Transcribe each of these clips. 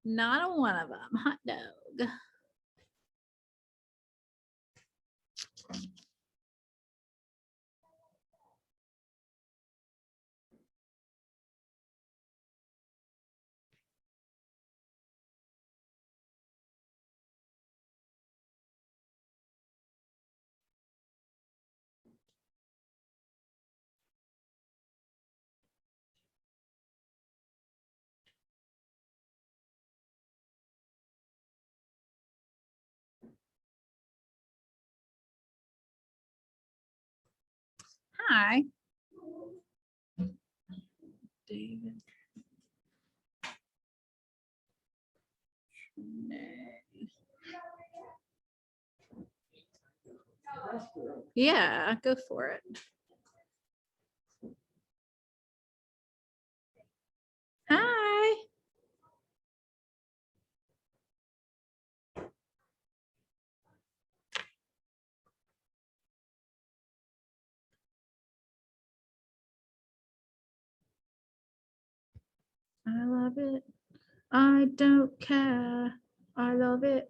Not a one of them. Hot dog. Hi. David. Yeah, go for it. Hi. I love it. I don't care. I love it.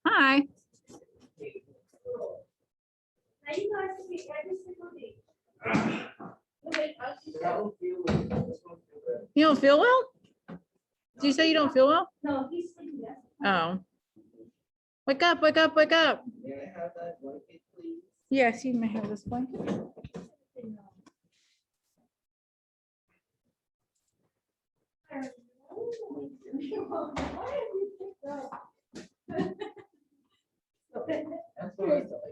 Hi. You don't feel well? Did you say you don't feel well? No, he's sleeping. Oh. Wake up, wake up, wake up. May I have that blanket, please? Yes, you may have this blanket. That's what I thought.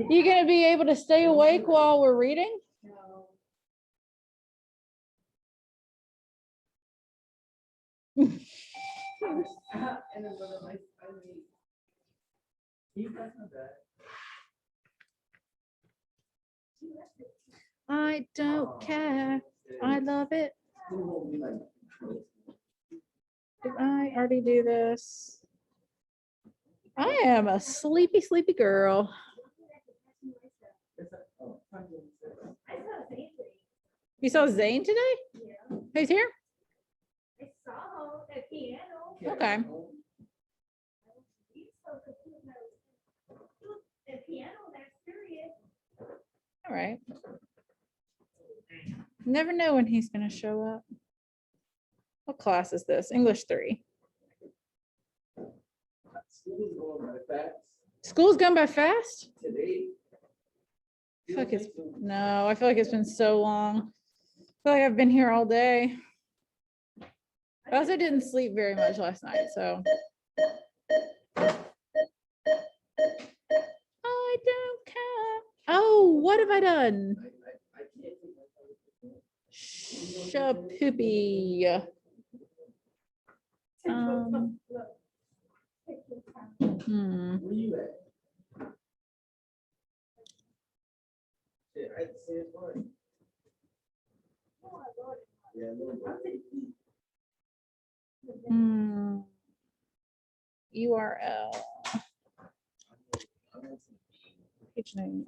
You gonna be able to stay awake while we're reading? And then one of my, that's not bad. I don't care. I love it. Did I already do this? I am a sleepy, sleepy girl. You saw Zane today? Who's here? I saw at piano. Okay. The piano, that's serious. All right. Never know when he's gonna show up. What class is this? English 3. School's going by fast School's gone by fast? today. I feel like it's, no, I feel like it's been so long. I feel like I've been here all day. I also didn't sleep very much last night, so. I don't care. Oh, what have I done? I can't take my Shapoopy. Where you at? Shit, I had to say it's fine. Yeah, a little bit. URL. Page name.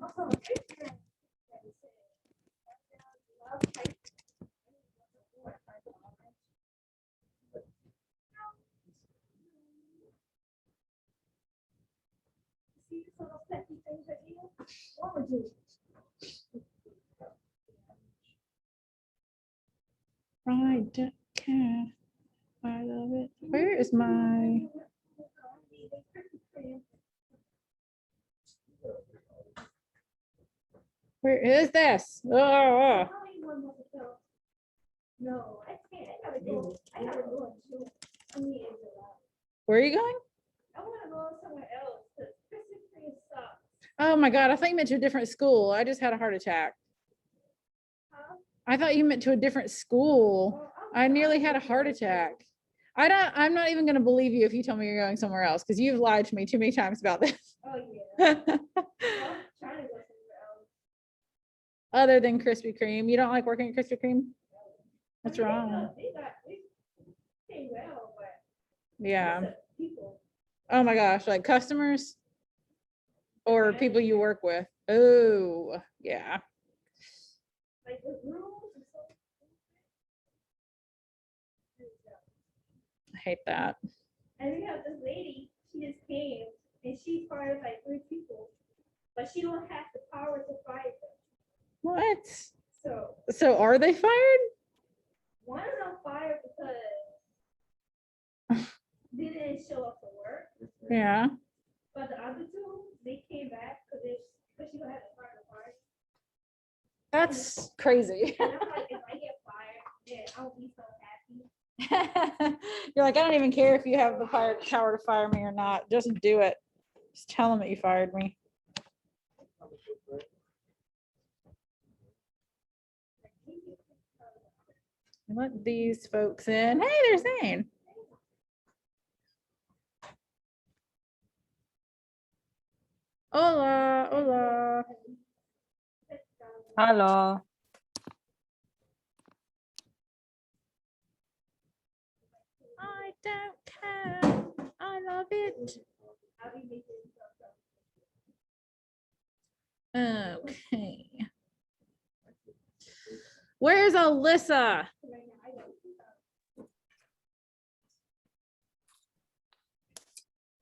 I don't care. I love it. Where is my? Where is this? Oh. No, I can't. I gotta go. I gotta go. Where are you going? I wanna go somewhere else. Because Christmas tree sucks. Oh my God, I think you meant to a different school. I just had a heart attack. Huh? I thought you meant to a different school. I nearly had a heart attack. I'm not even gonna believe you if you tell me you're going somewhere else, because you've lied to me too many times about this. Oh, yeah. Well, I'm trying to go somewhere else. Other than Krispy Kreme. You don't like working at Krispy Kreme? What's I mean, wrong? they pay well, but Yeah. it's the people. Oh my gosh, like customers or people you work with. Oh, yeah. Like the rules and so. I hate that. And we have this lady, she just came and she fired like 3 people, but she don't have the power to fire them. What? So Are they fired? one of them fired because they didn't show up for work, Yeah. but the other 2, they came back because she don't have the power to fire. That's crazy. And I'm like, if I get fired, then I'll be so happy. You're like, I don't even care if you have the power to fire me or not. Just do it. Just tell them that you fired me. Let these folks in. Hey, there's Zane. Hola, hola. Hello. I don't care. I love it. I'll be making Okay. Where's Alyssa? right now. I don't.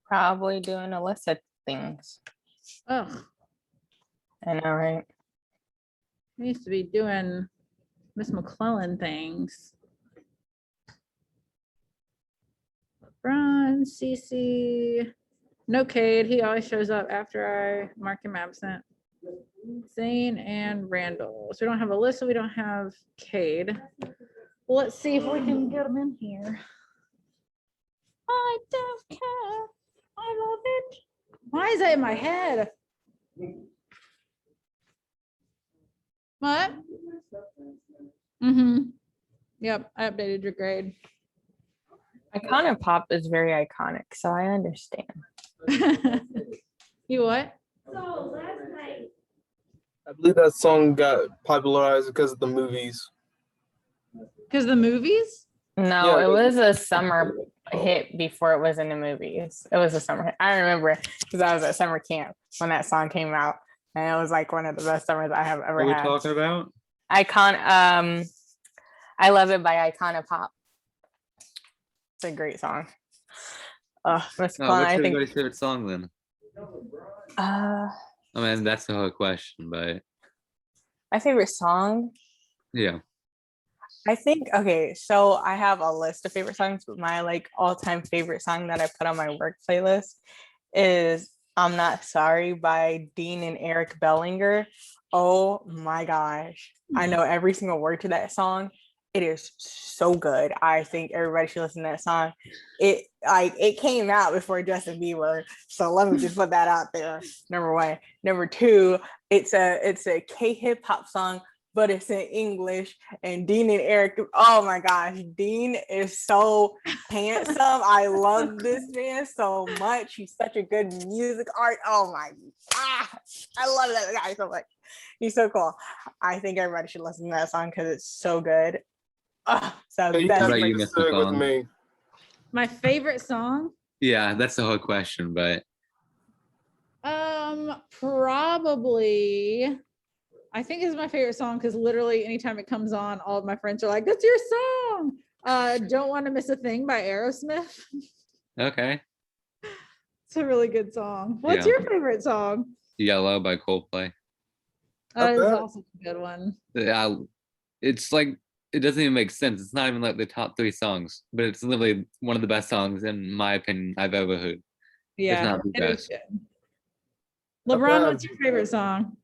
Probably doing a list of things. Oh, I know, right? I used to be doing Miss McClellan things. LeBron, Cece, no Cade. He always shows up after I mark him absent. Zane and Randall. So we don't have Alyssa. We don't have Cade. Well, let's see if we can get them in here. I don't care. I love it. Why is that in my head? What? Mm-hmm. Yep, I updated your grade. Iconic pop is very iconic, so I understand. You what? So last night, I believe that song got popularized because of the movies. Because the movies? No, Yeah, it was a summer hit before it was in the movies. It was a summer hit. I remember because I was at summer camp when that song came out, and it was like one of the best summers I have ever What are we had. talking about? I Love It by Iconic Pop. It's a great song. Miss No, Klein, what's I think. everybody's favorite song then? Uh, I mean, that's the whole question, but my favorite song. yeah. I think, okay, so I have a list of favorite songs, but my like all-time favorite song that I put on my work playlist is I'm Not Sorry by Dean and Eric Bellinger. Oh my gosh. I know every single word to that song. It is so good. I think everybody should listen to that song. It came out before Justin Bieber, so let me just put that out there. Number 1. Number 2, it's a K-hip hop song, but it's in English. And Dean and Eric, oh my gosh, Dean is so handsome. I love this man so much. He's such a good music art. Oh my gosh, I love that guy so much. He's so cool. I think everybody should listen to that song because it's so good. So You that's have about to you, be Miss specific with McClellan? me. My favorite song? Yeah, that's the whole question, but Probably. I think it's my favorite song because literally anytime it comes on, all of my friends are like, "That's your song." Don't Want to Miss a Thing by Aerosmith. okay. It's a really good song. What's Yeah. your favorite song? Yellow by Coldplay. That is bad. also a good one. It's like, it doesn't even make sense. It's not even like the top 3 songs, but it's literally one of the best songs, in my opinion, I've ever heard. Yeah, not the it is best. good. LeBron, what's your favorite song?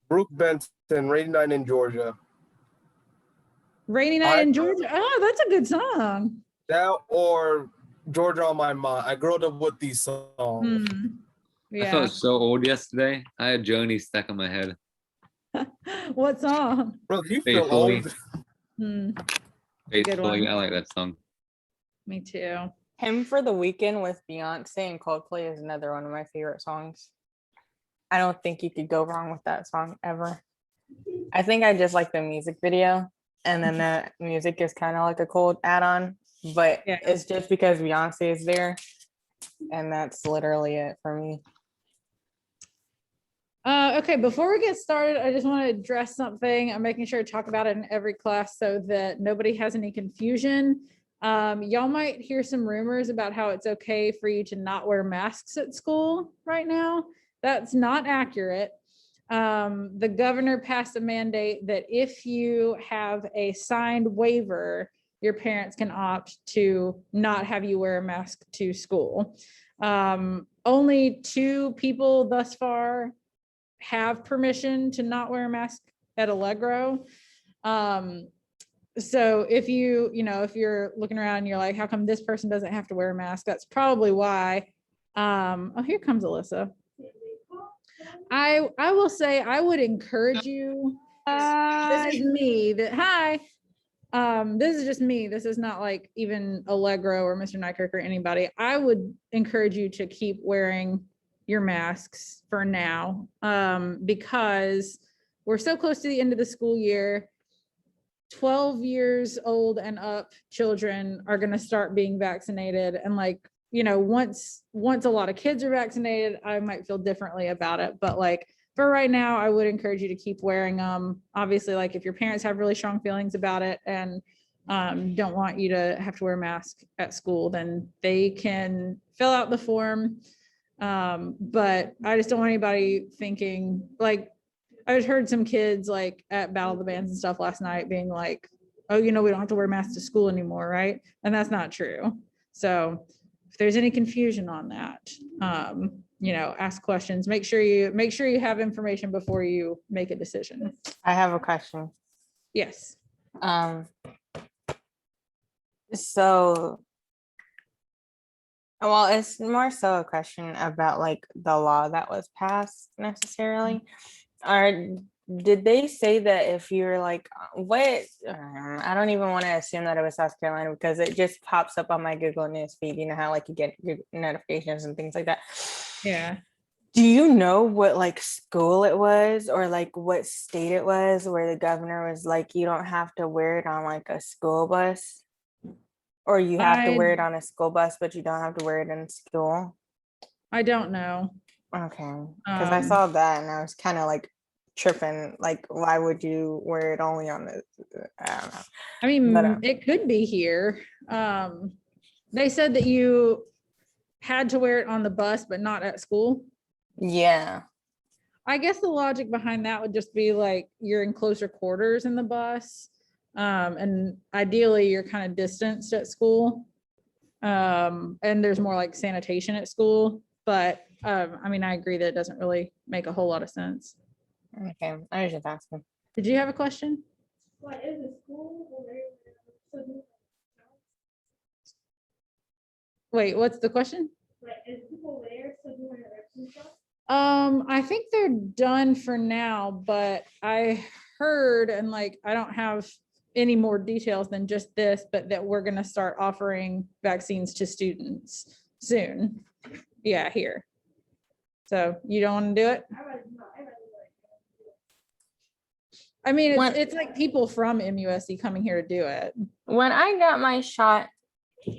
Brooke Benton, Rainy Night in Georgia. Rainy Night in Georgia. Oh, that's a good song. That or Georgia on My Mind. I grew up with these songs. Hmm. I Yeah. felt so old yesterday. I had Joni stuck in my head. What song? Bro, you feel Faithfully. old. Hmm, Faithfully, one. I like that song. me too. Him for the Weekend with Beyonce and Coldplay is another one of my favorite songs. I don't think you could go wrong with that song ever. I think I just like the music video, and then the music is kind of like a cold add-on, but Yeah. it's just because Beyonce is there, and that's literally it for me. Okay, before we get started, I just want to address something. I'm making sure to talk about it in every class so that nobody has any confusion. Y'all might hear some rumors about how it's okay for you to not wear masks at school right now. That's not accurate. The governor passed a mandate that if you have a signed waiver, your parents can opt to not have you wear a mask to school. Only 2 people thus far have permission to not wear a mask at Allegro. So if if you're looking around and you're like, how come this person doesn't have to wear a mask? That's probably why. Oh, here comes Alyssa. I will say I would encourage you. This is me hi. This is just me. This is not like even Allegro or Mr. Nykirk or anybody. I would encourage you to keep wearing your masks for now, because we're so close to the end of the school year. 12 years old and up children are going to start being vaccinated, and once a lot of kids are vaccinated, I might feel differently about it, but for right now, I would encourage you to keep wearing them. Obviously, if your parents have really strong feelings about it and don't want you to have to wear a mask at school, then they can fill out the form. But I just don't want anybody thinking I just heard some kids at Battle of the Bands and stuff last night being like, oh, we don't have to wear masks to school anymore, right? And that's not true. So if there's any confusion on that, ask questions. Make sure you have information before you make a decision. I have a question. Yes. So, well, it's more so a question about the law that was passed necessarily. Did they say that if you're what? I don't even want to assume that it was South Carolina because it just pops up on my Google News feed. You know how you get your notifications and things like that. Yeah. Do you know what school it was or what state it was where the governor was you don't have to wear it on a school bus, or you have to wear it on a school bus but you don't have to wear it in school? I don't know. Okay, because I saw that and I was kind of tripping. Why would you wear it only on the? I don't know. I mean, it could be here. They said that you had to wear it on the bus, but not at school. Yeah. I guess the logic behind that would just be you're in closer quarters in the bus, and ideally you're kind of distanced at school, and there's more sanitation at school. But I mean, I agree that it doesn't really make a whole lot of sense. Okay, I was just asking. Did you have a question? What is the school? Wait, what's the question? Is people there so doing election stuff? I think they're done for now, but I heard, and I don't have any more details than just this, but that we're going to start offering vaccines to students soon. Yeah, here. So you don't want to do it? I mean, it's people from MUSC coming here to do it. When I got my shot,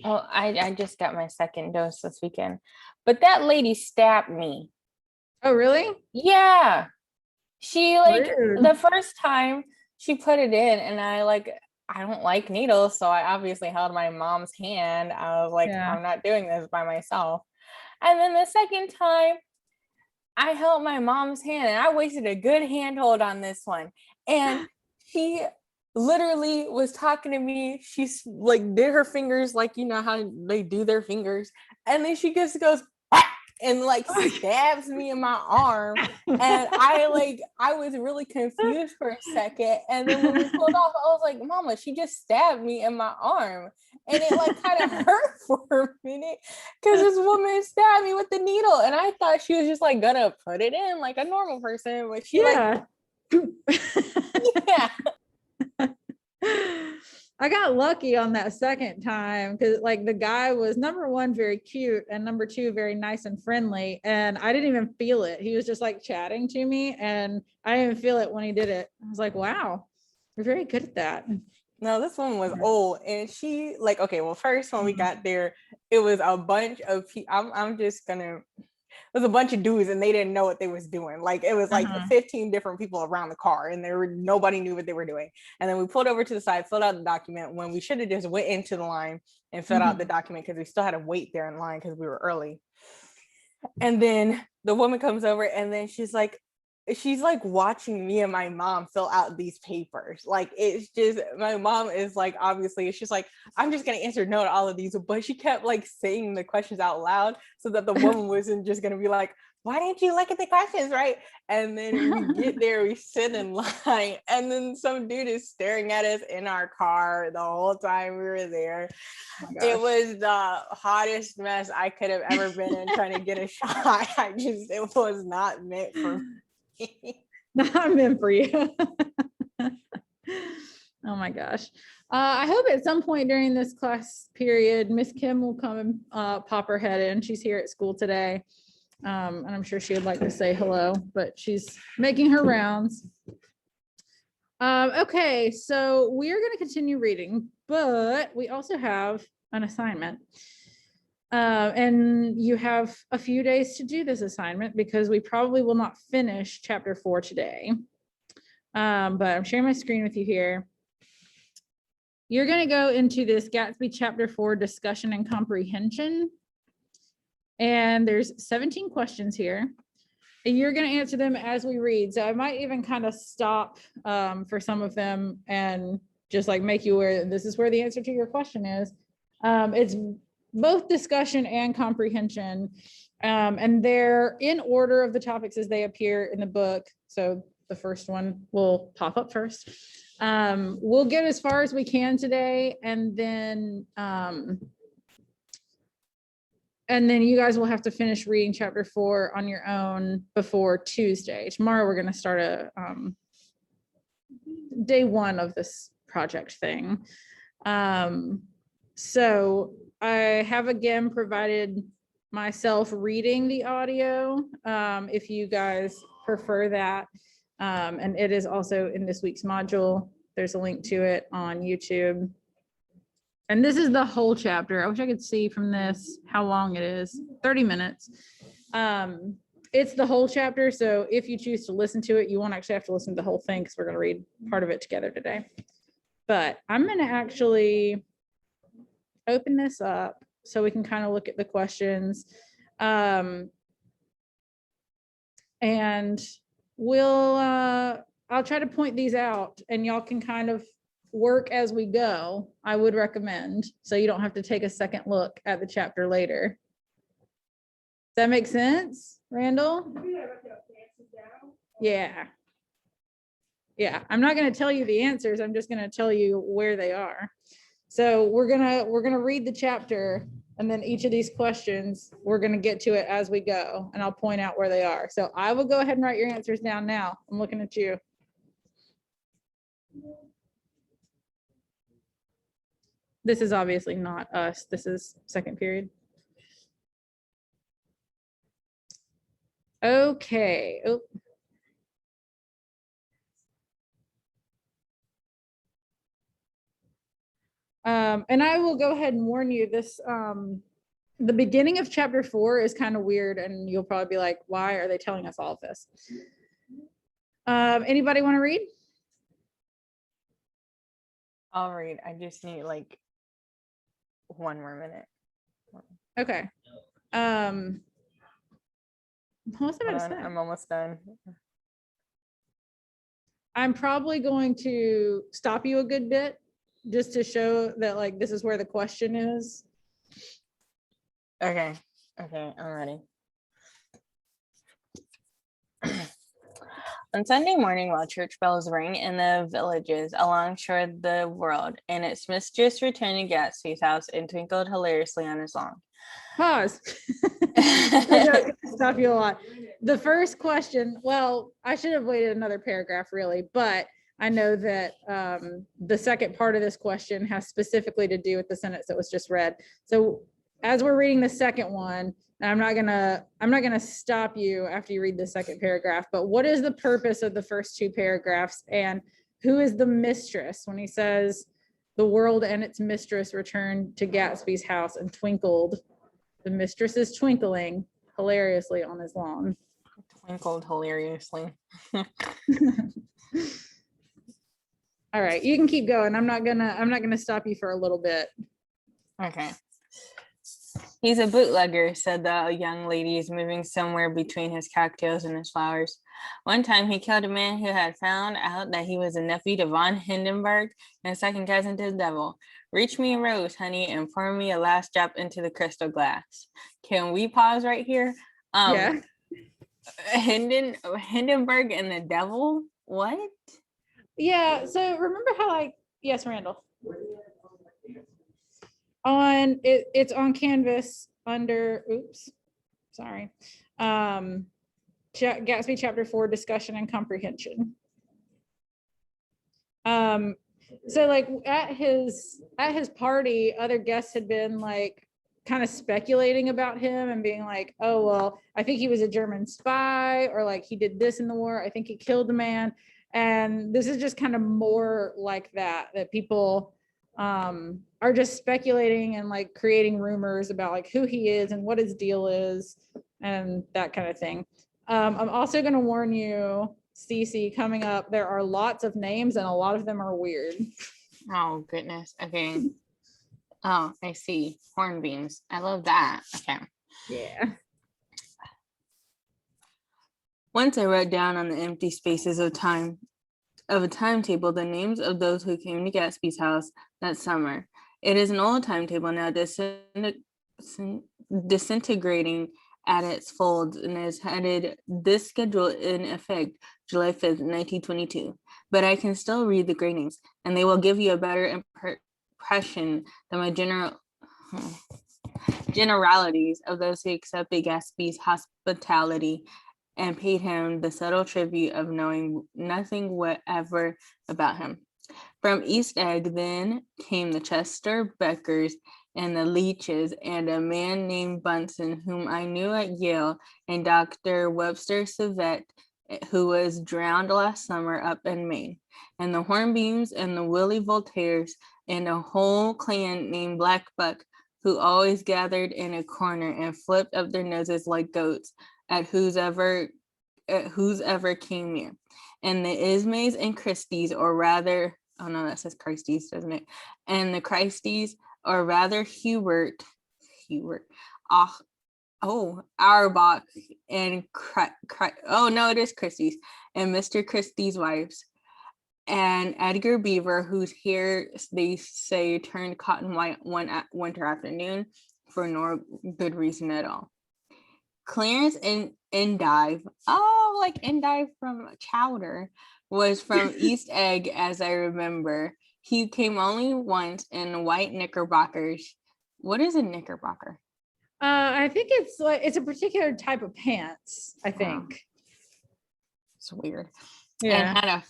I just got my second dose this weekend, but that lady stabbed me. Oh, really? Yeah. She Rude. the first time she put it in, and I don't like needles, so I obviously held my mom's hand. I was Yeah. I'm not doing this by myself. And then the second time I held my mom's hand, and I wasted a good handhold on this one. And she literally was talking to me. She's did her fingers how they do their fingers, and then she just goes and stabs me in my arm, and I was really confused for a second, and then when we pulled off, I was like, Mama, she just stabbed me in my arm, and it kind of hurt for a minute because this woman stabbed me with the needle, and I thought she was just gonna put it in like a normal person, but she Yeah. I got lucky on that second time because like the guy was number one, very cute, and number two, very nice and friendly. And I didn't even feel it. He was just like chatting to me and I didn't even feel it when he did it. I was like, wow, you're very good at that. No, this one was old, and she like, okay, well, first when we got there, it was a bunch of people. I'm just gonna, it was a bunch of dudes, and they didn't know what they was doing. Like it was like 15 different people around the car, and nobody knew what they were doing. And then we pulled over to the side, filled out the document when we should have just went into the line and filled out the document because we still had to wait there in line because we were early. And then the woman comes over, and then she's like watching me and my mom fill out these papers. Like it's just, my mom is like, obviously she's like, I'm just gonna answer no to all of these, but she kept like saying the questions out loud so that the woman wasn't just gonna be like, why didn't you look at the questions, right? And then we get there, we sit in line, and then some dude is staring at us in our car the whole time we were there. It was the hottest mess I could have ever been in trying to get a shot. It was not meant for me. Not meant for you. Oh my gosh. I hope at some point during this class period, Miss Kim will come and pop her head in. She's here at school today. And I'm sure she would like to say hello, but she's making her rounds. Okay, so we are going to continue reading, but we also have an assignment. And you have a few days to do this assignment because we probably will not finish chapter 4 today. But I'm sharing my screen with you here. You're going to go into this Gatsby chapter 4 discussion and comprehension. And there's 17 questions here. And you're going to answer them as we read. So I might even kind of stop for some of them and just like make you aware that this is where the answer to your question is. It's both discussion and comprehension. And they're in order of the topics as they appear in the book. So the first one will pop up first. We'll get as far as we can today, and then you guys will have to finish reading chapter 4 on your own before Tuesday. Tomorrow we're going to start a day 1 of this project thing. So I have again provided myself reading the audio if you guys prefer that. And it is also in this week's module. There's a link to it on YouTube. And this is the whole chapter. I wish I could see from this how long it is. 30 minutes. It's the whole chapter. So if you choose to listen to it, you won't actually have to listen to the whole thing because we're going to read part of it together today. But I'm going to actually open this up so we can kind of look at the questions. And I'll try to point these out and y'all can kind of work as we go. I would recommend, so you don't have to take a second look at the chapter later. Does that make sense, Randall? Yeah. Yeah, I'm not going to tell you the answers. I'm just going to tell you where they are. So we're gonna read the chapter, and then each of these questions, we're gonna get to it as we go, and I'll point out where they are. So I will go ahead and write your answers down now. I'm looking at you. This is obviously not us. This is second period. Okay. Oh. And I will go ahead and warn you, this the beginning of chapter 4 is kind of weird, and you'll probably be like, why are they telling us all of this? Anybody want to read? I'll read. I just need like 1 more minute. Okay. What's I about to say? I'm almost done. I'm probably going to stop you a good bit just to show that like this is where the question is. Okay, I'm ready. On Sunday morning, while church bells ring in the villages along the world, and its mistress returned to Gatsby's house and twinkled hilariously on his lawn. Pause. I know it's gonna stop you a lot. The first question, well, I should have waited another paragraph really, but I know that the second part of this question has specifically to do with the sentence that was just read. So as we're reading the second one, and I'm not gonna stop you after you read the second paragraph, but what is the purpose of the first two paragraphs, and who is the mistress when he says the world and its mistress returned to Gatsby's house and twinkled? The mistress is twinkling hilariously on his lawn. Twinkled hilariously. All right, you can keep going. I'm not gonna stop you for a little bit. Okay. He's a bootlegger, said the young ladies, moving somewhere between his cocktails and his flowers. One time he killed a man who had found out that he was a nephew to von Hindenburg and a second cousin to the devil. Reach me a rose, honey, and pour me a last drop into the crystal glass. Can we pause right here? Yeah. Hindenburg and the devil? What? Yeah. So remember how yes, Randall. On it's on canvas under sorry. Gatsby chapter 4, discussion and comprehension. So like at his party, other guests had been like kind of speculating about him and being like, oh well, I think he was a German spy, or like he did this in the war, I think he killed the man. And this is just kind of more like that people are just speculating and like creating rumors about like who he is and what his deal is and that kind of thing. I'm also going to warn you, Cece, coming up, there are lots of names and a lot of them are weird. Oh, goodness. Okay. Oh, I see. Hornbeams. I love that. Okay. Yeah. Once I wrote down on the empty spaces of time of a timetable the names of those who came to Gatsby's house that summer. It is an old timetable now disintegrating at its folds and is headed this schedule in effect July 5th, 1922. But I can still read the gradings and they will give you a better impression than my generalities of those who accepted Gatsby's hospitality and paid him the subtle tribute of knowing nothing whatever about him. From East Egg then came the Chester Beckers and the Leaches and a man named Bunsen, whom I knew at Yale, and Dr. Webster Savett, who was drowned last summer up in Maine, and the Hornbeams and the Willie Voltaires, and a whole clan named Black Buck, who always gathered in a corner and flipped up their noses like goats at who's ever came near. And the Ismays and Christies, or rather, oh no, that says Christies, doesn't it? And the Christies, or rather Hubert, Auerbach, and oh no, it is Christie's, and Mr. Christie's wives, and Edgar Beaver, whose hair they say turned cotton white one winter afternoon for no good reason at all. Clarence Endive, like Endive from Chowder, was from East Egg, as I remember. He came only once in white knickerbockers. What is a knickerbocker? I think it's a particular type of pants, I think. It's weird. Yeah. And had a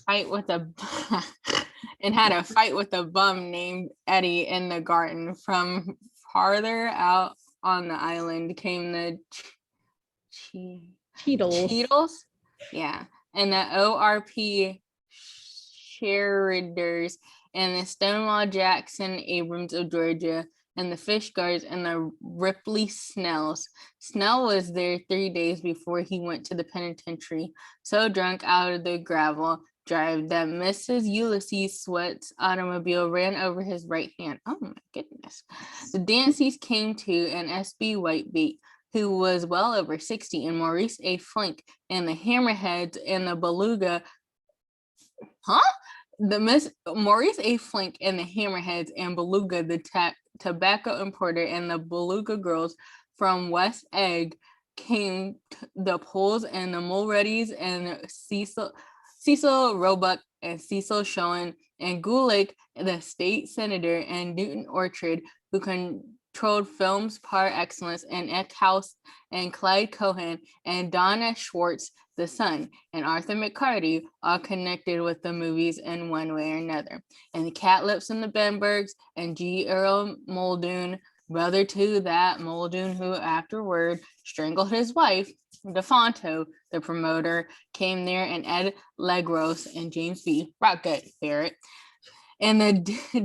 fight with a bum named Eddie in the garden. From farther out on the island came the Cheadles. Yeah. And the ORP Sheriders and the Stonewall Jackson Abrams of Georgia, and the Fish Guards and the Ripley Snells. Snell was there 3 days before he went to the penitentiary, so drunk out of the gravel drive that Mrs. Ulysses Sweat's automobile ran over his right hand. Oh my goodness. The Danceys came too, and S.B. Whitebait, who was well over 60, and Maurice A. Flink, and the Hammerheads and the Beluga. Maurice A. Flink and the Hammerheads and Beluga, the tobacco importer, and the Beluga girls from West Egg came. The Poles and the Mulreadys and Cecil Roebuck and Cecil Schoen and Gulick, the state senator, and Newton Orchard, who Trolled films par excellence, and Eckhouse and Clyde Cohen and Donna Schwartz, The Sun, and Arthur McCarty all connected with the movies in one way or another. And the Catlips and the Benbergs and G. Earl Muldoon, brother to that Muldoon who afterward strangled his wife, DeFonto, the promoter, came there, and Ed Legros and James B. Rocket Barrett. And the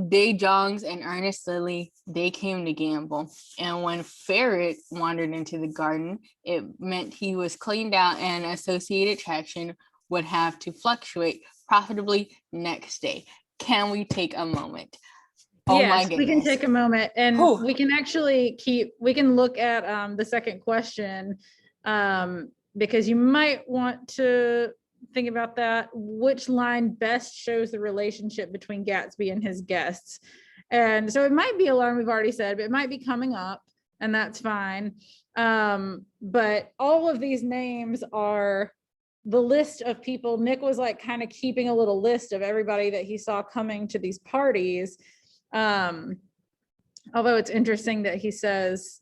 De Jongs and Ernest Lilly, they came to gamble. And when Ferret wandered into the garden, it meant he was cleaned out, and associated attraction would have to fluctuate profitably next day. Can we take a moment? Oh my Yes, goodness. we can take a moment, and Whew. we can actually we can look at the second question, because you might want to think about that. Which line best shows the relationship between Gatsby and his guests? And so it might be a line we've already said, but it might be coming up, and that's fine. But all of these names are the list of people. Nick was like kind of keeping a little list of everybody that he saw coming to these parties. Although it's interesting that he says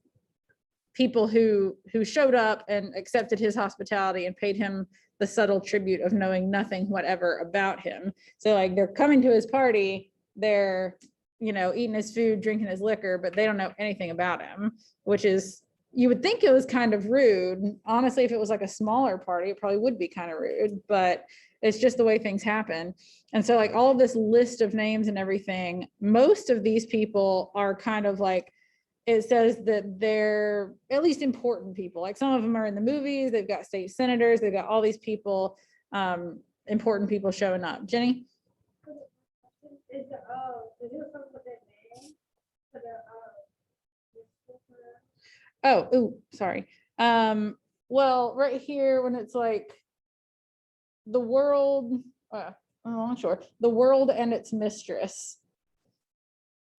people who showed up and accepted his hospitality and paid him the subtle tribute of knowing nothing whatever about him. So like they're coming to his party, they're, you know, eating his food, drinking his liquor, but they don't know anything about him, which is, you would think it was kind of rude. Honestly, if it was like a smaller party, it probably would be kind of rude, but it's just the way things happen. And so like all of this list of names and everything, most of these people are kind of like, it says that they're at least important people. Like some of them are in the movies, they've got state senators, they've got all these people, important people showing up. Jenny? Is there something with that name? For the, Sorry. Well, right here when it's like the world, I'm sure, the world and its mistress.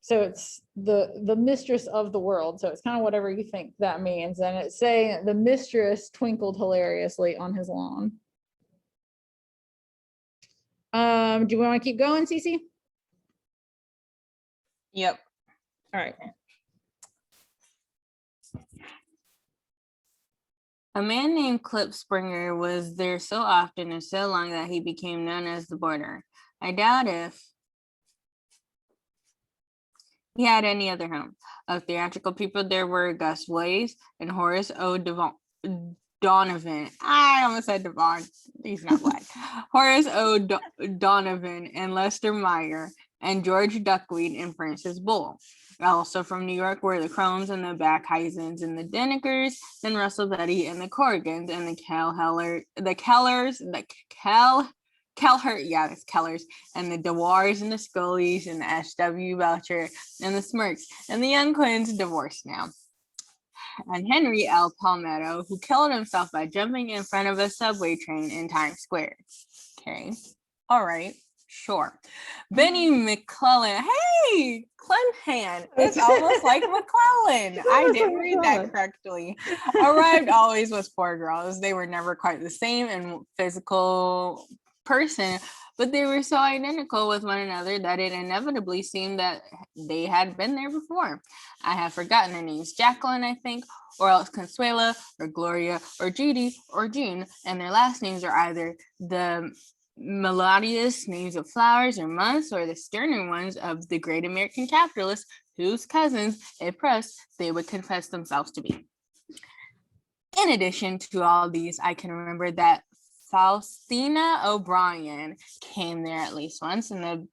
So it's the mistress of the world. So it's kind of whatever you think that means. And it's saying the mistress twinkled hilariously on his lawn. Do you want to keep going, Cece? Yep. All right. A man named Klipspringer was there so often and so long that he became known as the Border. I doubt if he had any other home. Of theatrical people, there were Gus Ways and Horace O. Donovan. I almost said Devon. He's not black. Horace O. Donovan and Lester Meyer and George Duckweed and Francis Bull. Also from New York were the Cromes and the Backheisens and the Denekers, then Russell Betty and the Corrigans and the Kellers, and the Dewars and the Scullies and the S.W. Belcher and the Smirks, and the young Quins divorced now. And Henry L. Palmetto, who killed himself by jumping in front of a subway train in Times Square. Okay, all right, sure. Benny McClellan, hey, Clenhan, it's almost like McClellan. I didn't read that correctly. Arrived always with four girls. They were never quite the same in physical person, but they were so identical with one another that it inevitably seemed that they had been there before. I have forgotten their names. Jacqueline, I think, or else Consuela, or Gloria, or Judy, or June, and their last names are either the melodious names of flowers or months, or the sterner ones of the great American capitalists whose cousins, if pressed, they would confess themselves to be. In addition to all these, I can remember that Faustina O'Brien came there at least once, and the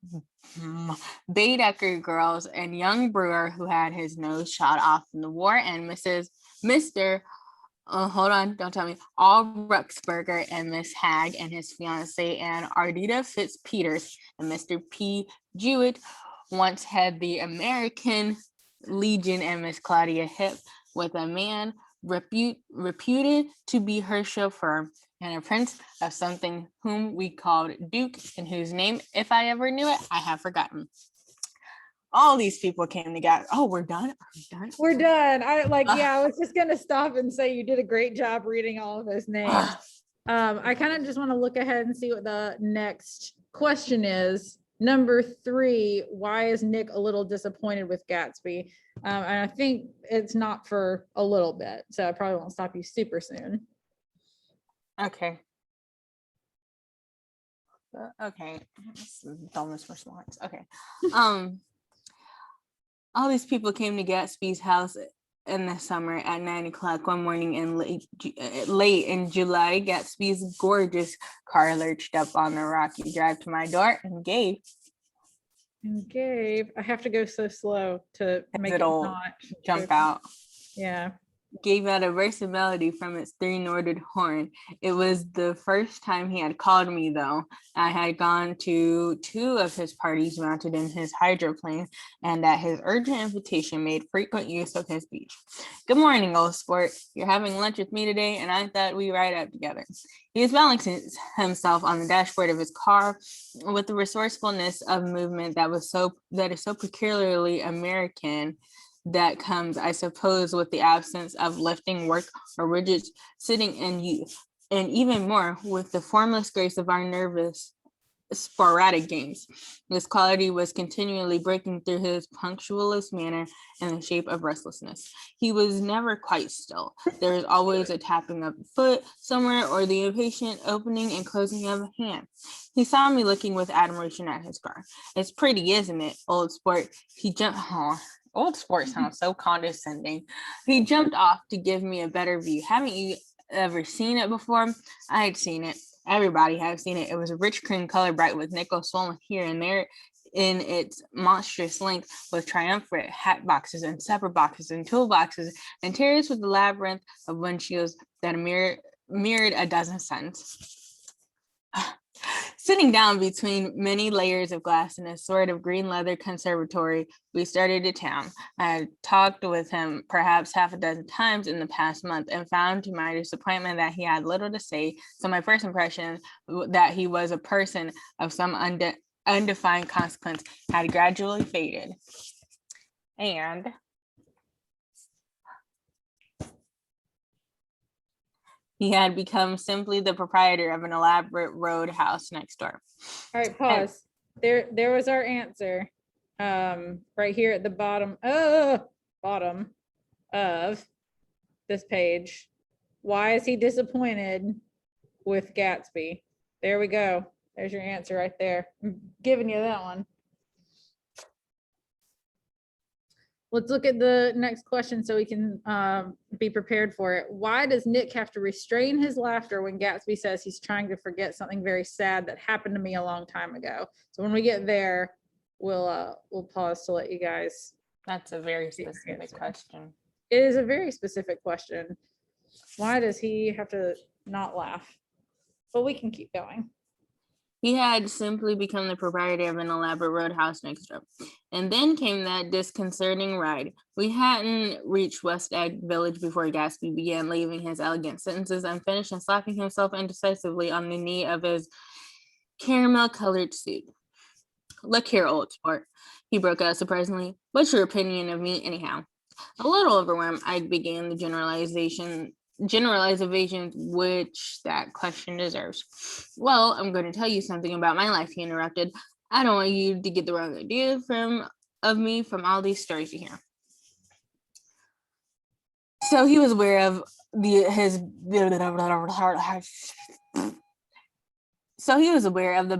Baedeker girls and young Brewer who had his nose shot off in the war, and Mr. Hold on, don't tell me. All Ruxberger and Miss Hagg and his fiancee and Ardita Fitzpeters and Mr. P. Jewett once had the American Legion and Miss Claudia Hip with a man reputed to be her chauffeur and a prince of something whom we called Duke and whose name, if I ever knew it, I have forgotten. All these people came together. Oh, we're done. Are we done? We're done. I was just gonna stop and say you did a great job reading all of those names. I kind of just want to look ahead and see what the next question is. Number 3, why is Nick a little disappointed with Gatsby? And I think it's not for a little bit, so I probably won't stop you super soon. Okay. Okay. Dumbest response. Okay. All these people came to Gatsby's house in the summer at 9 o'clock one morning in late in July. Gatsby's gorgeous car lurched up on the rocky drive to my door and gave. I have to go so slow to make it It'll not jump go- out. Yeah. Gave out a burst of melody from its 3-noted horn. It was the first time he had called me, though. I had gone to 2 of his parties mounted in his hydroplane, and at his urgent invitation made frequent use of his beach. Good morning, old sport. You're having lunch with me today, and I thought we'd ride out together. He was balancing himself on the dashboard of his car with the resourcefulness of movement that is so peculiarly American, that comes, I suppose, with the absence of lifting work or rigid sitting in youth, and even more with the formless grace of our nervous, sporadic games. This quality was continually breaking through his punctualist manner in the shape of restlessness. He was never quite still. There was always a tapping of a foot somewhere or the impatient opening and closing of a hand. He saw me looking with admiration at his car. It's pretty, isn't it, old sport? He jumped. Oh, old sport sounds so condescending. He jumped off to give me a better view. Haven't you ever seen it before? I had seen it. Everybody had seen it. It was a rich cream color, bright with nickel swollen here and there in its monstrous length, with triumphant hat boxes and separate boxes and toolboxes, and interiors with the labyrinth of windshields that mirrored a dozen suns. Sitting down between many layers of glass in a sort of green leather conservatory, we started to town. I had talked with him perhaps half a dozen times in the past month and found to my disappointment that he had little to say. So my first impression that he was a person of some undefined consequence had gradually faded. And he had become simply the proprietor of an elaborate roadhouse next door. All right, pause. There was our answer. Right here at the bottom of this page. Why is he disappointed with Gatsby? There we go. There's your answer right there. I'm giving you that one. Let's look at the next question so we can be prepared for it. Why does Nick have to restrain his laughter when Gatsby says he's trying to forget something very sad that happened to me a long time ago? So when we get there, we'll pause to let you guys. That's a very specific question. It is a very specific question. Why does he have to not laugh? But we can keep going. He had simply become the proprietor of an elaborate roadhouse next door. And then came that disconcerting ride. We hadn't reached West Egg Village before Gatsby began leaving his elegant sentences unfinished and slapping himself indecisively on the knee of his caramel-colored suit. Look here, old sport, he broke out surprisingly. What's your opinion of me, anyhow? A little overwhelmed, I began the generalizations which that question deserves. Well, I'm going to tell you something about my life, he interrupted. I don't want you to get the wrong idea of me from all these stories you hear. So he was aware of the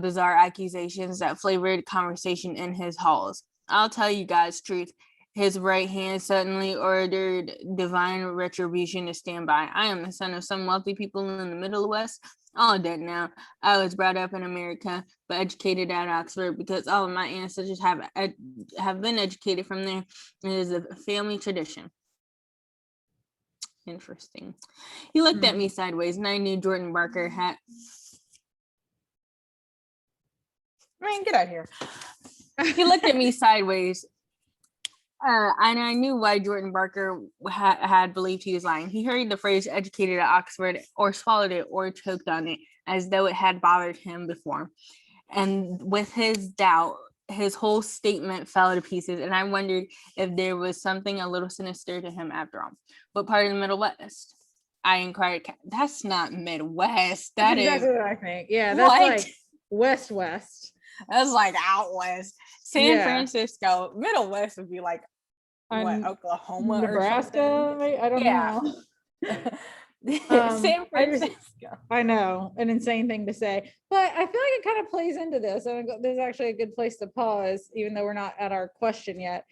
bizarre accusations that flavored conversation in his halls. I'll tell you guys truth. His right hand suddenly ordered divine retribution to stand by. I am the son of some wealthy people in the Middle West, all dead now. I was brought up in America, but educated at Oxford because all of my ancestors have been educated from there. It is a family tradition. Interesting. He looked at me sideways, and I knew Jordan Barker had. Man, get out of here. He looked at me sideways. And I knew why Jordan Barker had believed he was lying. He heard the phrase educated at Oxford, or swallowed it, or choked on it, as though it had bothered him before. And with his doubt, his whole statement fell to pieces, and I wondered if there was something a little sinister to him after all. What part of the Middle West? I inquired. That's not Midwest. That That's is exactly what I think. Yeah, that's what? like West. That's like out west. San Yeah. Francisco, Middle West would be like what, And Oklahoma Nebraska, or something? I don't Yeah. know. San Francisco. I know, an insane thing to say, but I feel like it kind of plays into this. And there's actually a good place to pause, even though we're not at our question yet.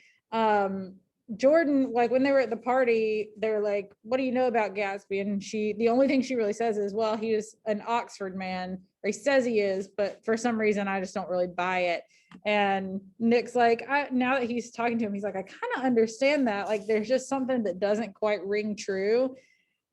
Jordan, like when they were at the party, they're like, "What do you know about Gatsby?" And the only thing she really says is, "Well, he was an Oxford man, or he says he is, but for some reason, I just don't really buy it." And Nick's like, now that he's talking to him, he's like, "I kind of understand that. Like, there's just something that doesn't quite ring true."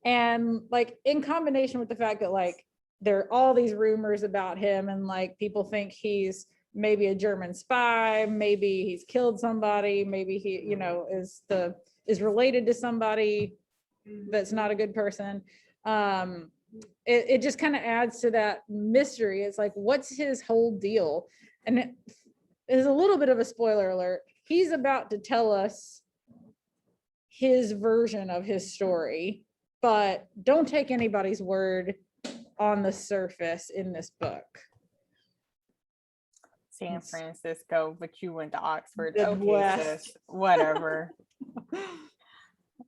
And like in combination with the fact that like there are all these rumors about him, and like people think he's maybe a German spy, maybe he's killed somebody, maybe he, is related to somebody that's not a good person. It just kind of adds to that mystery. It's like, what's his whole deal? And it is a little bit of a spoiler alert. He's about to tell us his version of his story, but don't take anybody's word on the surface in this book. San Francisco, but you went to Oxford. The Okay, West. sis, whatever.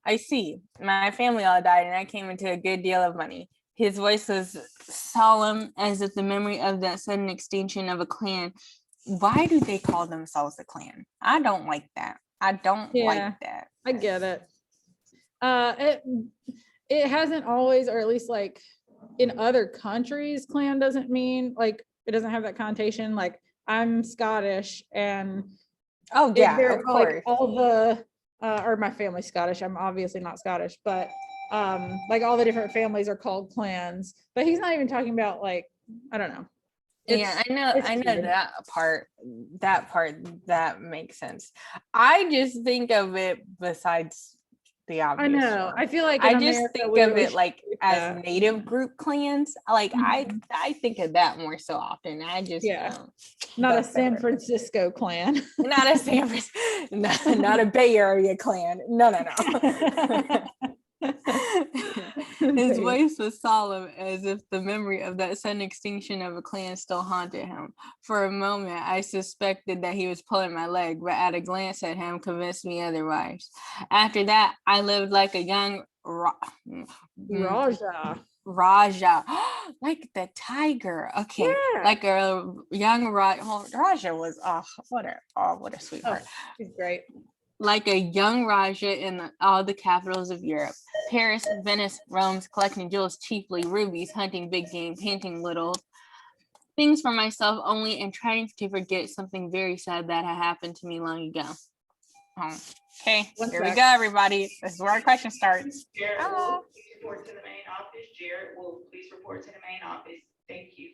I see. My family all died, and I came into a good deal of money. His voice was solemn, as if the memory of that sudden extinction of a clan. Why do they call themselves a clan? I don't like that. I don't like that. I get it. It hasn't always, or at least like in other countries, clan doesn't mean like, it doesn't have that connotation. Like I'm Scottish, and of course, like all the or my family's Scottish. I'm obviously not Scottish, but like all the different families are called clans. But he's not even talking about like, I don't know. I know that part makes sense. I just think of it besides the obvious. I know. One. I feel like I just think of it like as native group clans. Like I think of that more so often. I just not a San Francisco clan. Not a San Francisco, not a Bay Area clan. No. His voice was solemn, as if the memory of that sudden extinction of a clan still haunted him. For a moment, I suspected that he was pulling my leg, but at a glance at him convinced me otherwise. After that, I lived like a young Raja, like the tiger. Okay, like a young Raja was what a sweetheart. She's great. Like a young Raja in all the capitals of Europe. Paris, Venice, Rome, collecting jewels, chiefly rubies, hunting big game, painting little things for myself only, and trying to forget something very sad that had happened to me long ago. Okay, here we go, everybody. This is where our question starts. Jared will please report to the main office. Jared will please report to the main office. Thank you.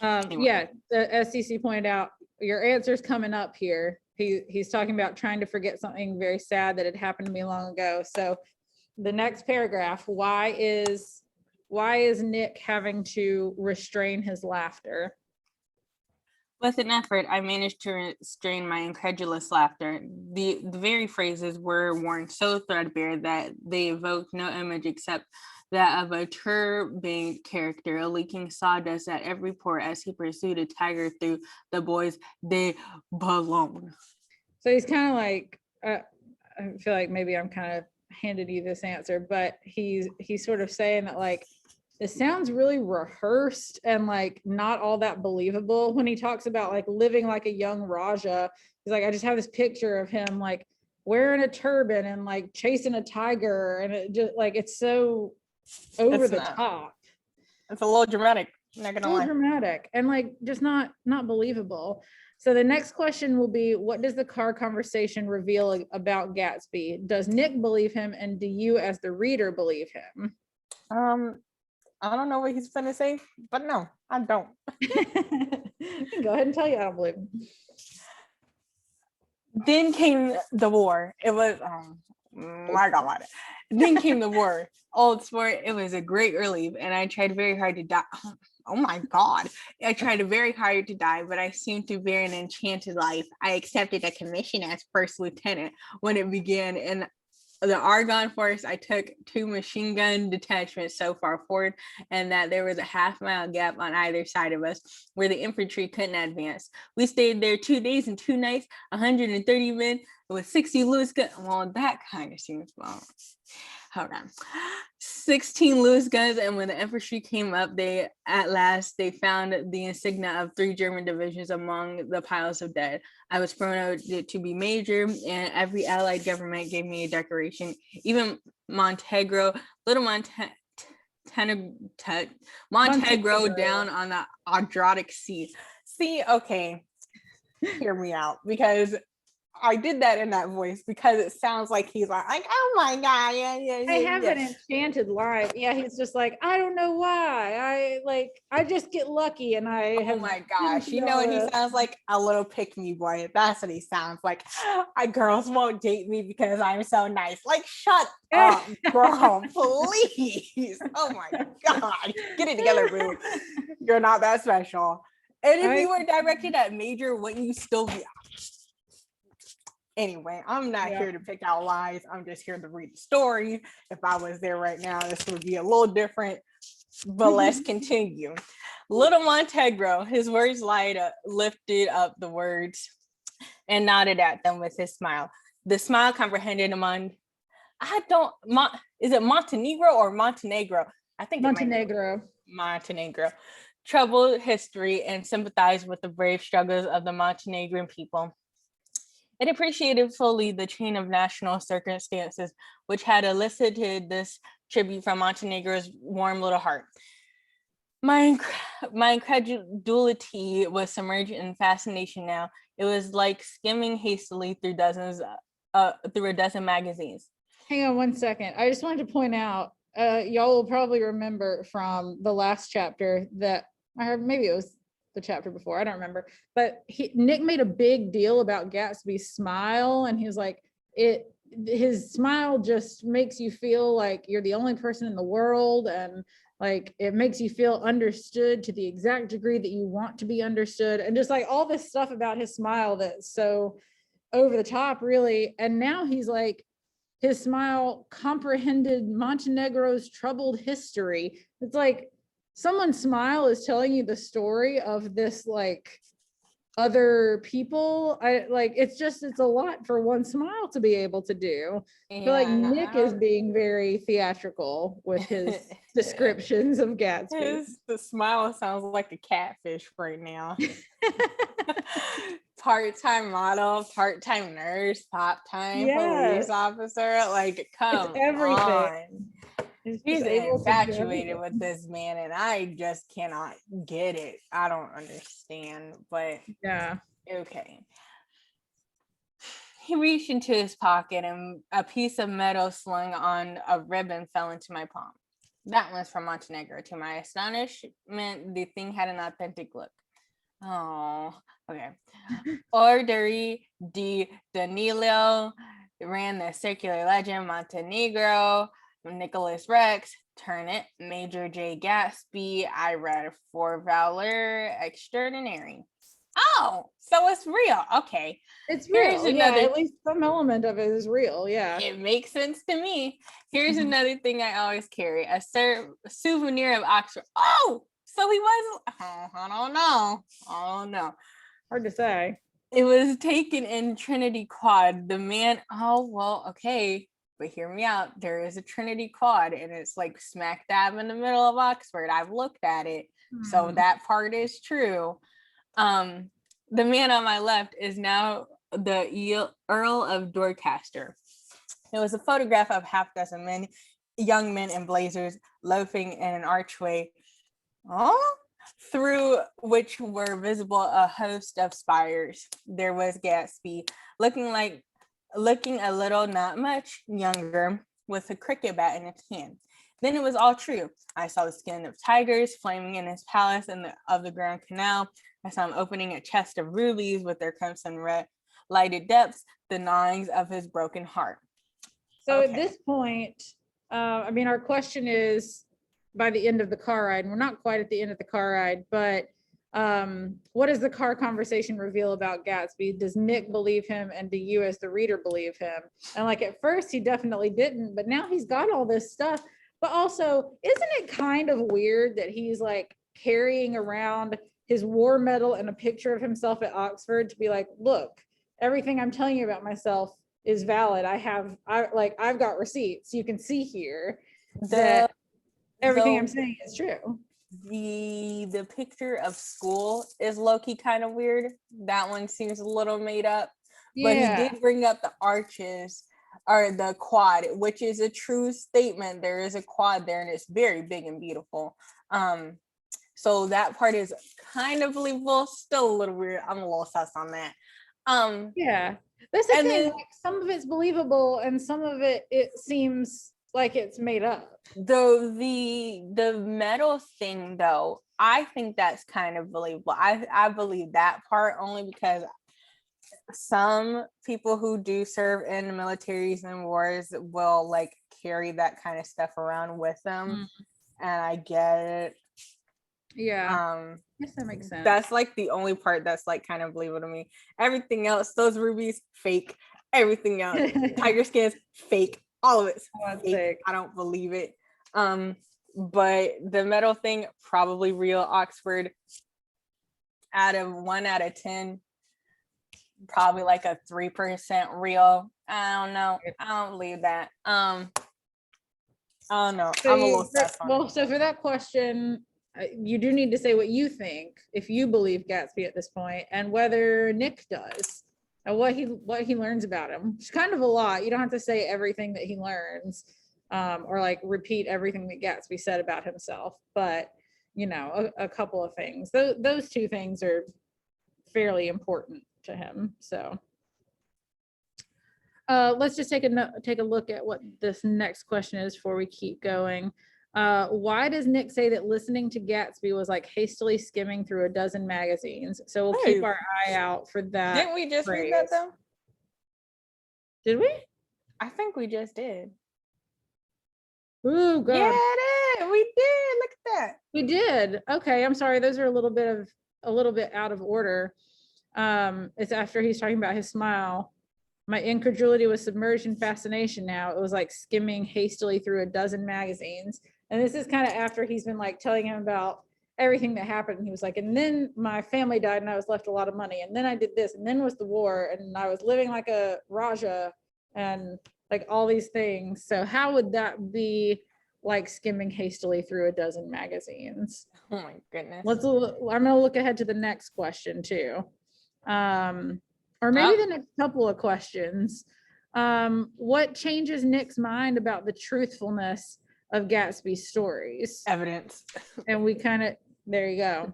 As CC pointed out, your answer's coming up here. He's talking about trying to forget something very sad that had happened to me long ago. So the next paragraph, why is Nick having to restrain his laughter? With an effort, I managed to restrain my incredulous laughter. The very phrases were worn so threadbare that they evoked no image except that of a turbaned character leaking sawdust at every pore as he pursued a tiger through the bois de Boulogne. So he's kind of like, I feel like maybe I'm kind of handed you this answer, but he's sort of saying that like, it sounds really rehearsed and like not all that believable when he talks about like living like a young Raja. He's like, I just have this picture of him like wearing a turban and like chasing a tiger, and it just like it's so over the top. It's a little dramatic. Not gonna lie. Dramatic and like just not believable. So the next question will be, what does the car conversation reveal about Gatsby? Does Nick believe him, and do you as the reader believe him? I don't know what he's gonna say, but no, I don't. Go ahead and tell you I don't believe him. Then came the war. It was my God. Then came the war. Old sport. It was a great relief, and I tried very hard to die. Oh my God. I tried very hard to die, but I seemed to bear an enchanted life. I accepted a commission as first lieutenant when it began, and the Argonne Forest, I took 2 machine gun detachments so far forward, and that there was a half-mile gap on either side of us where the infantry couldn't advance. We stayed there 2 days and 2 nights, 130 men with 60 Lewis guns. Well, that kind of seems well. Hold on. 16 Lewis guns, and when the infantry came up, they found the insignia of 3 German divisions among the piles of dead. I was promoted to be major, and every Allied government gave me a decoration. Even Montenegro down on the Adriatic Sea. See, okay, hear me out, because I did that in that voice because it sounds like he's like, oh my God, yeah. I have an enchanted live. Yeah, he's just like, I don't know why. I just get lucky and I Oh have. my gosh, you know what he sounds like? A little pick-me boy. That's what he sounds like. Girls won't date me because I'm so nice. Like, shut up, girl, please. Oh my God, get it together, boo. You're not that special. And if you were directed at major, wouldn't you still be? Anyway, I'm not here to pick out lies. I'm just here to read the story. If I was there right now, this would be a little different, but let's continue. Little Montenegro, his words lifted up the words and nodded at them with his smile. The smile comprehended is it Montenegro or Montenegro? I think Montenegro. Montenegro. Troubled history and sympathized with the brave struggles of the Montenegrin people. It appreciated fully the chain of national circumstances which had elicited this tribute from Montenegro's warm little heart. My incredulity was submerged in fascination now. It was like skimming hastily through a dozen magazines. Hang on 1 second. I just wanted to point out, y'all will probably remember from the last chapter that I heard, maybe it was the chapter before, I don't remember, but Nick made a big deal about Gatsby's smile, and he was like, his smile just makes you feel like you're the only person in the world, and like it makes you feel understood to the exact degree that you want to be understood, and just like all this stuff about his smile that's so over the top, really. And now he's like, his smile comprehended Montenegro's troubled history. It's like someone's smile is telling you the story of this like other people. It's a lot for one smile to be able to do. I feel like Nick is being very theatrical with his descriptions of Gatsby. The smile sounds like a catfish right now. Part-time model, part-time nurse, part-time police officer. Like, come it's everything. on. He's infatuated with this man, and I just cannot get it. I don't understand, but yeah. Okay. He reached into his pocket, and a piece of metal slung on a ribbon fell into my palm. That one's from Montenegro. To my astonishment, the thing had an authentic look. Oh, okay. Orderi di Danilo ran the circular legend. Montenegro, Nicholas Rex, Turnit, Major J. Gatsby. I read for Valor Extraordinary. Oh, so it's real. Okay. It's real. At least some element of it is real. Yeah. It makes sense to me. Here's another thing I always carry, a souvenir of Oxford. Oh, so he was, I don't know. Hard to say. It was taken in Trinity Quad. The man, okay. But hear me out. There is a Trinity Quad, and it's like smack dab in the middle of Oxford. I've looked at it. So that part is true. The man on my left is now the Earl of Dorchester. It was a photograph of half dozen men, young men in blazers, loafing in an archway, through which were visible a host of spires. There was Gatsby, looking a little, not much, younger, with a cricket bat in his hand. Then it was all true. I saw the skin of tigers flaming in his palace of the Grand Canal. I saw him opening a chest of rubies with their crimson red lighted depths, the gnawings of his broken heart. So at this point, our question is, by the end of the car ride, and we're not quite at the end of the car ride, but What does the car conversation reveal about Gatsby? Does Nick believe him, and do you as the reader believe him? And like at first he definitely didn't, but now he's got all this stuff. But also, isn't it kind of weird that he's like carrying around his war medal and a picture of himself at Oxford to be like, look, everything I'm telling you about myself is valid. I've got receipts. You can see here that everything I'm saying is true. The picture of school is low-key kind of weird. That one seems a little made up. But he did bring up the arches or the quad, which is a true statement. There is a quad there and it's very big and beautiful. So that part is kind of believable, still a little weird. I'm a little sus on that. That's the thing. Like, some of it's believable and some of it seems like it's made up. The metal thing though, I think that's kind of believable. I believe that part only because some people who do serve in militaries and wars will like carry that kind of stuff around with them. And I get it. I guess that makes sense. That's like the only part that's like kind of believable to me. Everything else, those rubies, fake. Everything else, tiger skins, fake. All of it's fake. I don't believe it. But the metal thing, probably real. Oxford, out of 1 out of 10, probably like a 3% real. I don't know. I don't believe that. I don't know. So I'm a little sus on it. So for that question, you do need to say what you think, if you believe Gatsby at this point, and whether Nick does, and what he learns about him. It's kind of a lot. You don't have to say everything that he learns, or like repeat everything that Gatsby said about himself, but you know, a couple of things. Those two things are fairly important to him. So let's just take a look at what this next question is before we keep going. Why does Nick say that listening to Gatsby was like hastily skimming through a dozen magazines? So we'll keep our eye out for that. Didn't we just read that though? Did we? I think we just did. Ooh, God. Yeah, we did. Look at that. We did. Okay, I'm sorry. Those are a little bit out of order. It's after he's talking about his smile. My incredulity was submerged in fascination now. It was like skimming hastily through a dozen magazines. And this is kind of after he's been like telling him about everything that happened. He was like, and then my family died and I was left a lot of money. And then I did this, and then was the war, and I was living like a Raja and like all these things. So how would that be like skimming hastily through a dozen magazines? Oh my goodness. I'm gonna look ahead to the next question too. Or maybe the next couple of questions. What changes Nick's mind about the truthfulness of Gatsby's stories? Evidence. And we kind of, there you go.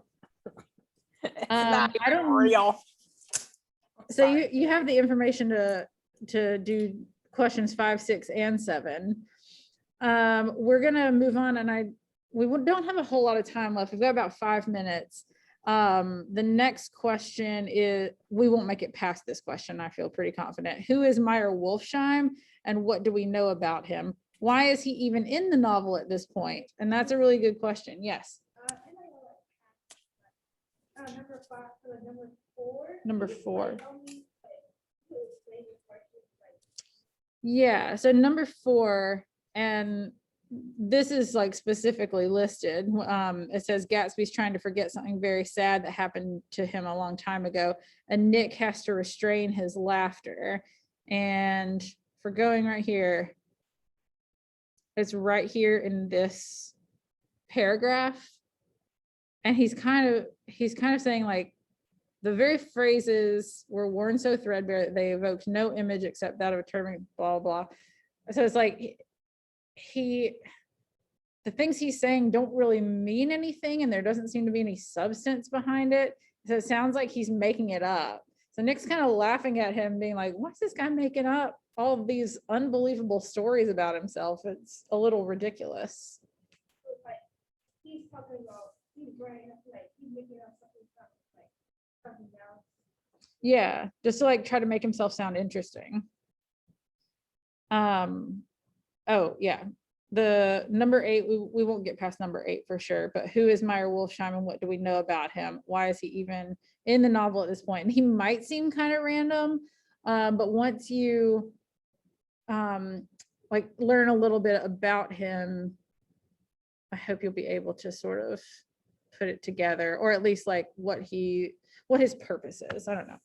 It's not even real. So you have the information to do questions 5, 6, and 7. We're gonna move on, and we don't have a whole lot of time left. We've got about 5 minutes. The next question is, we won't make it past this question. I feel pretty confident. Who is Meyer Wolfsheim, and what do we know about him? Why is he even in the novel at this point? And that's a really good question. Yes. Number 4. Yeah. So number 4, and this is like specifically listed. It says Gatsby's trying to forget something very sad that happened to him a long time ago, and Nick has to restrain his laughter. And for going right here, it's right here in this paragraph, and he's kind of saying like, the very phrases were worn so threadbare that they evoked no image except that of a turban, blah blah. So it's like the things he's saying don't really mean anything, and there doesn't seem to be any substance behind it. So it sounds like he's making it up. So Nick's kind of laughing at him, being like, what's this guy making up all of these unbelievable stories about himself? It's a little ridiculous. Like, he's talking about, he's writing up, like, he's making up something else. Yeah, just to like try to make himself sound interesting. Oh yeah, the number 8, we won't get past number 8 for sure, but who is Meyer Wolfsheim and what do we know about him? Why is he even in the novel at this point? And he might seem kind of random, but once you like learn a little bit about him, I hope you'll be able to sort of put it together, or at least like what his purpose is. I don't know.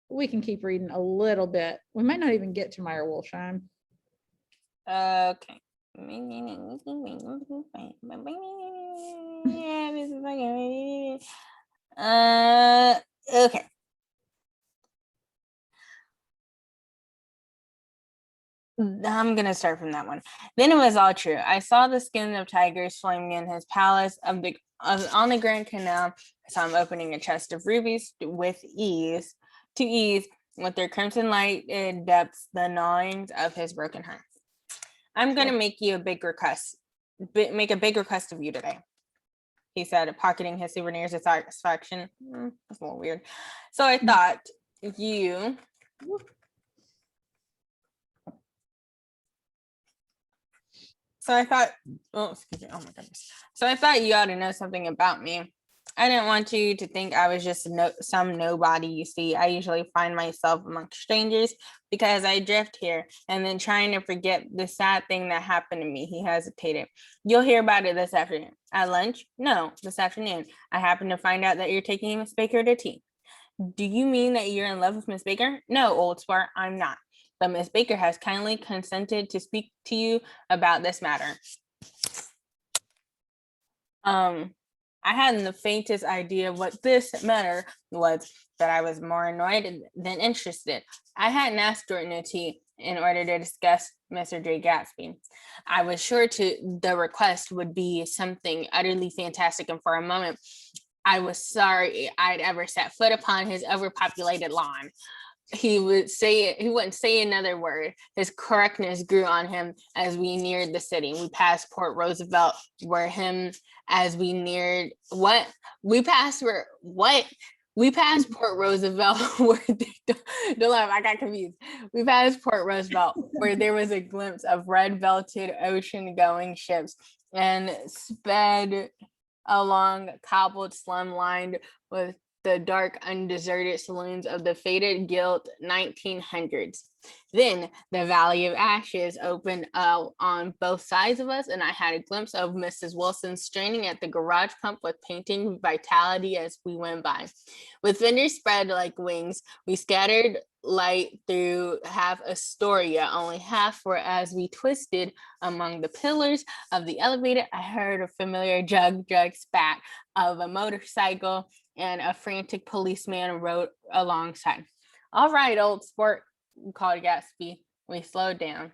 We can keep reading a little bit. We might not even get to Meyer Wolfsheim. Okay. Okay. I'm gonna start from that one. Then it was all true. I saw the skin of tigers flaming in his palace on the Grand Canal. I saw him opening a chest of rubies with ease, with their crimson lighted depths, the gnawings of his broken heart. I'm gonna make you a big request. Make a big request of you today, he said, pocketing his souvenirs with satisfaction. That's a little weird. So I thought you. Oh, excuse me. Oh my goodness. So I thought you ought to know something about me. I didn't want you to think I was just some nobody. You see, I usually find myself amongst strangers because I drift here and then trying to forget the sad thing that happened to me. He hesitated. You'll hear about it this afternoon. At lunch? No, this afternoon. I happened to find out that you're taking Miss Baker to tea. Do you mean that you're in love with Miss Baker? No, old sport, I'm not. But Miss Baker has kindly consented to speak to you about this matter. I hadn't the faintest idea what this matter was, but I was more annoyed than interested. I hadn't asked Jordan to tea in order to discuss Mr. J. Gatsby. I was sure the request would be something utterly fantastic, and for a moment, I was sorry I'd ever set foot upon his overpopulated lawn. He wouldn't say another word. His correctness grew on him as we neared the city. We passed Port Roosevelt, where we passed Port Roosevelt where I got confused. We passed Port Roosevelt where there was a glimpse of red belted ocean going ships and sped along cobbled slum lined with the dark, undeserted saloons of the faded gilt 1900s. Then the Valley of Ashes opened on both sides of us, and I had a glimpse of Mrs. Wilson straining at the garage pump with painting vitality as we went by. With fingers spread like wings, we scattered light through half Astoria, only half, for as we twisted among the pillars of the elevator, I heard a familiar jug spat of a motorcycle, and a frantic policeman rode alongside. All right, old sport, called Gatsby. We slowed down.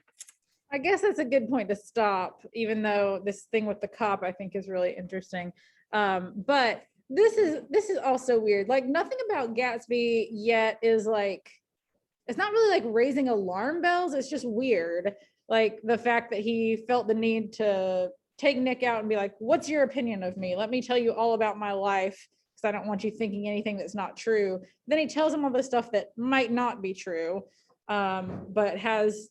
I guess that's a good point to stop, even though this thing with the cop I think is really interesting. But this is also weird. Like, nothing about Gatsby yet is like, it's not really like raising alarm bells. It's just weird. Like the fact that he felt the need to take Nick out and be like, what's your opinion of me? Let me tell you all about my life, because I don't want you thinking anything that's not true. Then he tells him all this stuff that might not be true, but has,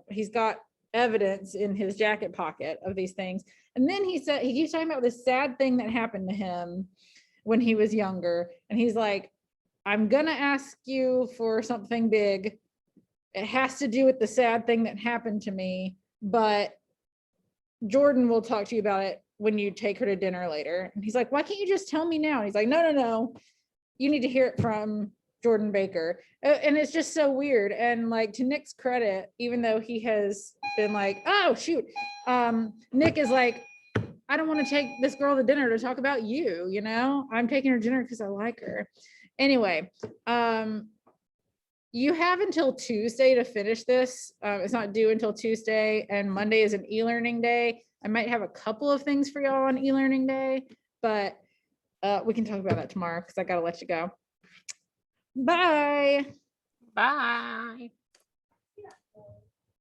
he's got evidence in his jacket pocket of these things. And then he keeps talking about this sad thing that happened to him when he was younger. And he's like, I'm gonna ask you for something big. It has to do with the sad thing that happened to me, but Jordan will talk to you about it when you take her to dinner later. And he's like, why can't you just tell me now? And he's like, no, you need to hear it from Jordan Baker. And it's just so weird. And like, to Nick's credit, even though he has been like, oh shoot, Nick is like, I don't want to take this girl to dinner to talk about you, I'm taking her to dinner because I like her. Anyway, you have until Tuesday to finish this. It's not due until Tuesday, and Monday is an e-learning day. I might have a couple of things for y'all on e-learning day, but we can talk about that tomorrow because I gotta let you go. Bye. Bye.